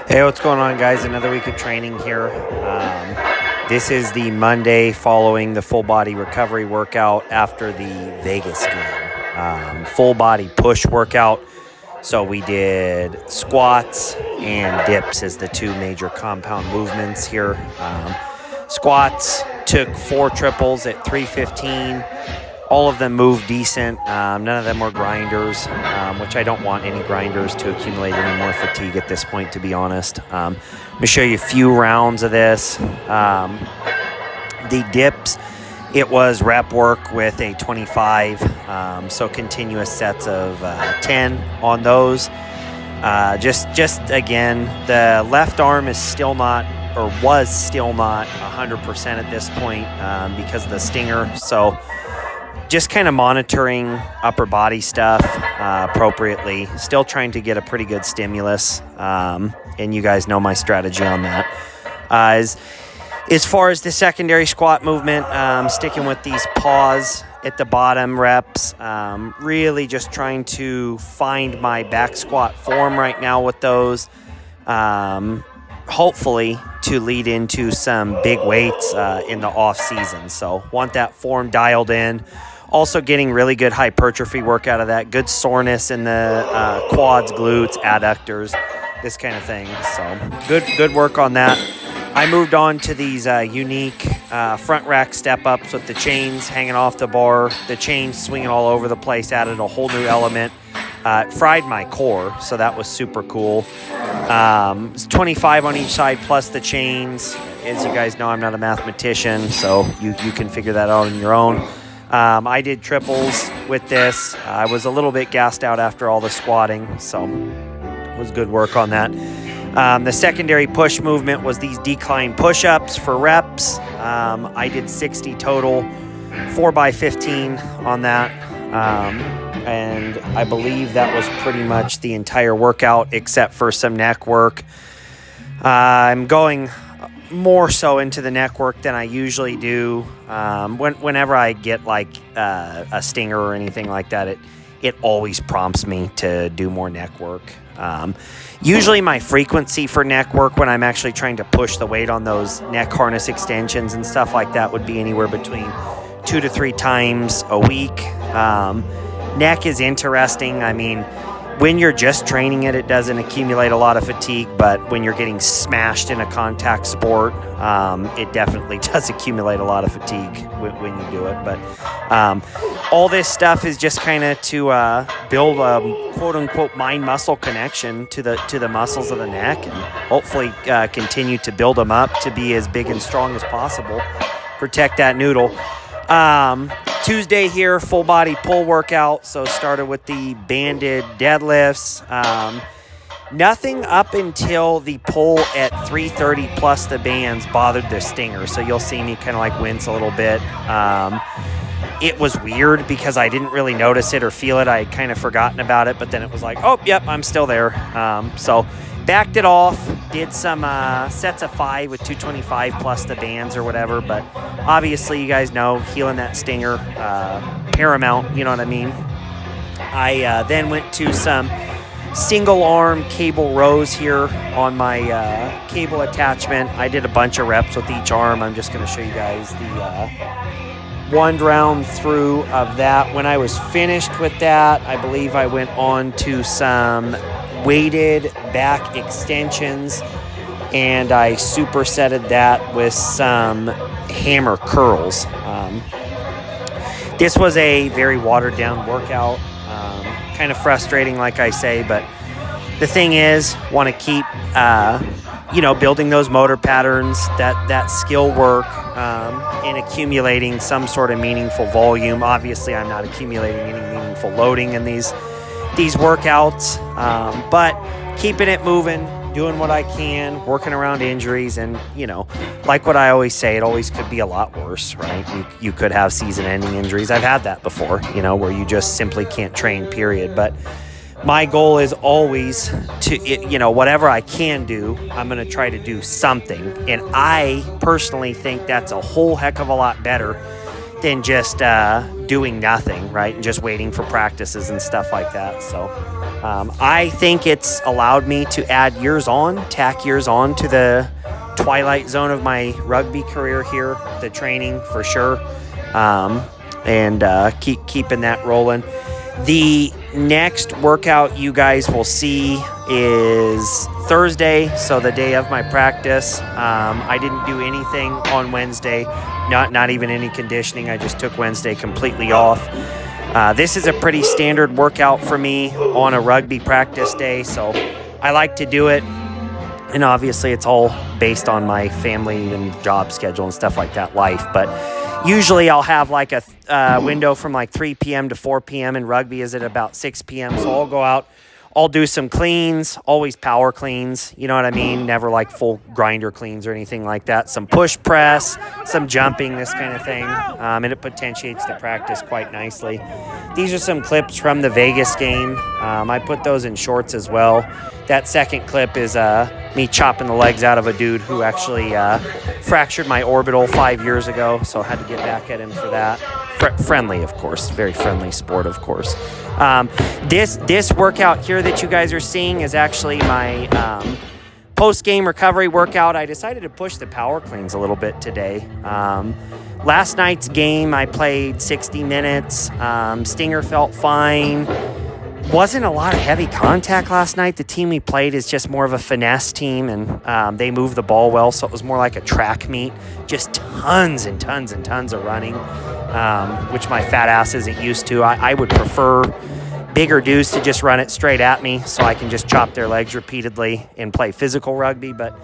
Hey, what's going on, guys? Another week of training here. This is the Monday following the full body recovery workout after the Vegas game. Full body push workout. So we did squats and dips as the two major compound movements here. Squats took 4 triples at 315. All of them moved decent. None of them were grinders, which I don't want any grinders to accumulate any more fatigue at this point, to be honest. I'm going to show you a few rounds of this. The dips, it was rep work with a 25, so continuous sets of 10 on those. Just again, the left arm is still not, or was still not 100% at this point because of the stinger. So just kind of monitoring upper body stuff appropriately. Still trying to get a pretty good stimulus, and you guys know my strategy on that. As far as the secondary squat movement, sticking with these pause at the bottom reps, really just trying to find my back squat form right now with those. Hopefully to lead into some big weights in the off season. So want that form dialed in. Also getting really good hypertrophy work out of that. Good soreness in the quads, glutes, adductors, this kind of thing. So good work on that. I moved on to these unique front rack step-ups with the chains hanging off the bar, the chains swinging all over the place, added a whole new element. Fried my core, so that was super cool. It's 25 on each side plus the chains. As you guys know, I'm not a mathematician, so you can figure that out on your own. I did triples with this. I was a little bit gassed out after all the squatting, so it was good work on that. The secondary push movement was these decline push-ups for reps. I did 60 total, 4x15 on that. And I believe that was pretty much the entire workout except for some neck work. I'm going more so into the neck work than I usually do. Whenever I get like a stinger or anything like that, it always prompts me to do more neck work. Usually my frequency for neck work when I'm actually trying to push the weight on those neck harness extensions and stuff like that would be anywhere between 2 to 3 times a week. Neck is interesting. I mean, when you're just training it, it doesn't accumulate a lot of fatigue, but when you're getting smashed in a contact sport, it definitely does accumulate a lot of fatigue when you do it. But all this stuff is just kind of to build a quote-unquote mind-muscle connection to the muscles of the neck, and hopefully continue to build them up to be as big and strong as possible. Protect that noodle. Tuesday here, full body pull workout. So started with the banded deadlifts. Nothing up until the pull at 330 plus the bands bothered the stinger. So you'll see me kind of like wince a little bit. It was weird because I didn't really notice it or feel it. I had kind of forgotten about it, but then it was like, oh, yep, I'm still there. So backed it off, did some sets of 5 with 225 plus the bands or whatever. But obviously, you guys know, healing that stinger, paramount, you know what I mean? I then went to some single arm cable rows here on my cable attachment. I did a bunch of reps with each arm. I'm just going to show you guys the one round through of that. When I was finished with that, I believe I went on to some weighted back extensions, and I supersetted that with some hammer curls. This was a very watered down workout, kind of frustrating, like I say, but the thing is, want to keep building those motor patterns, that skill work, and accumulating some sort of meaningful volume. Obviously, I'm not accumulating any meaningful loading in these workouts, but keeping it moving, doing what I can, working around injuries, and like what I always say, it always could be a lot worse, right? You could have season-ending injuries. I've had that before, where you just simply can't train, period. But my goal is always to, whatever I can do, I'm going to try to do something. And I personally think that's a whole heck of a lot better than just doing nothing, right? And just waiting for practices and stuff like that. So I think it's allowed me to add tack years on to the twilight zone of my rugby career here, the training for sure, and keeping that rolling. The next workout you guys will see is Thursday, so the day of my practice. I didn't do anything on Wednesday, not even any conditioning. I just took Wednesday completely off. This is a pretty standard workout for me on a rugby practice day, so I like to do it. And obviously it's all based on my family and job schedule and stuff like that, life. But usually I'll have like a window from like 3 p.m. to 4 p.m. and rugby is at about 6 p.m. So I'll go out, I'll do some cleans, always power cleans, you know what I mean? Never like full grinder cleans or anything like that. Some push press, some jumping, this kind of thing. And it potentiates the practice quite nicely. These are some clips from the Vegas game. I put those in shorts as well. That second clip is me chopping the legs out of a dude who actually fractured my orbital 5 years ago, so I had to get back at him for that. Friendly, of course. Very friendly sport, of course. This workout here that you guys are seeing is actually my post-game recovery workout. I decided to push the power cleans a little bit today. Last night's game, I played 60 minutes. Stinger felt fine. Wasn't a lot of heavy contact last night. The team we played is just more of a finesse team, and they move the ball well, so it was more like a track meet. Just tons and tons and tons of running, which my fat ass isn't used to. I would prefer bigger dudes to just run it straight at me so I can just chop their legs repeatedly and play physical rugby, but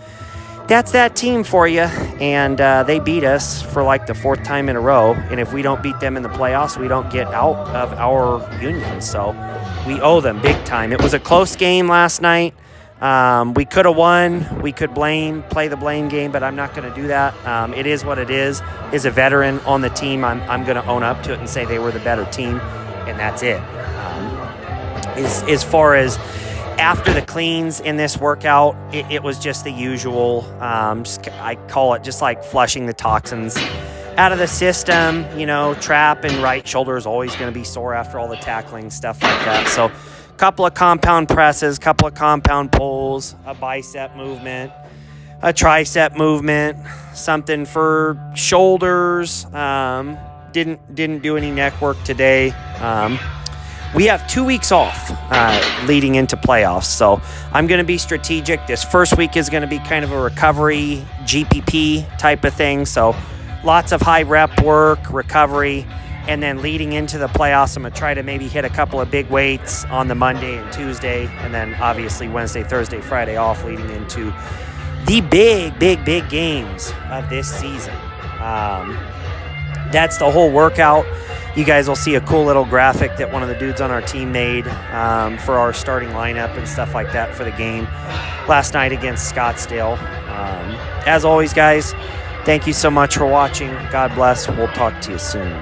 that's that team for you, and they beat us for like the 4th time in a row, and if we don't beat them in the playoffs, we don't get out of our union, so we owe them big time. It was a close game last night. We could have won. We could play the blame game, but I'm not going to do that. It is what it is. As a veteran on the team, I'm going to own up to it and say they were the better team, and that's it. As far as after the cleans in this workout, it was just the usual. I call it just like flushing the toxins out of the system. You know, trap and right shoulder is always going to be sore after all the tackling, stuff like that. So a couple of compound presses, couple of compound pulls, a bicep movement, a tricep movement, something for shoulders. Didn't do any neck work today. We have 2 weeks off leading into playoffs, so I'm going to be strategic. This first week is going to be kind of a recovery GPP type of thing, so lots of high rep work, recovery, and then leading into the playoffs, I'm going to try to maybe hit a couple of big weights on the Monday and Tuesday, and then obviously Wednesday, Thursday, Friday off leading into the big games of this season. That's the whole workout. You guys will see a cool little graphic that one of the dudes on our team made for our starting lineup and stuff like that for the game last night against Scottsdale. As always, guys, thank you so much for watching. God bless. We'll talk to you soon.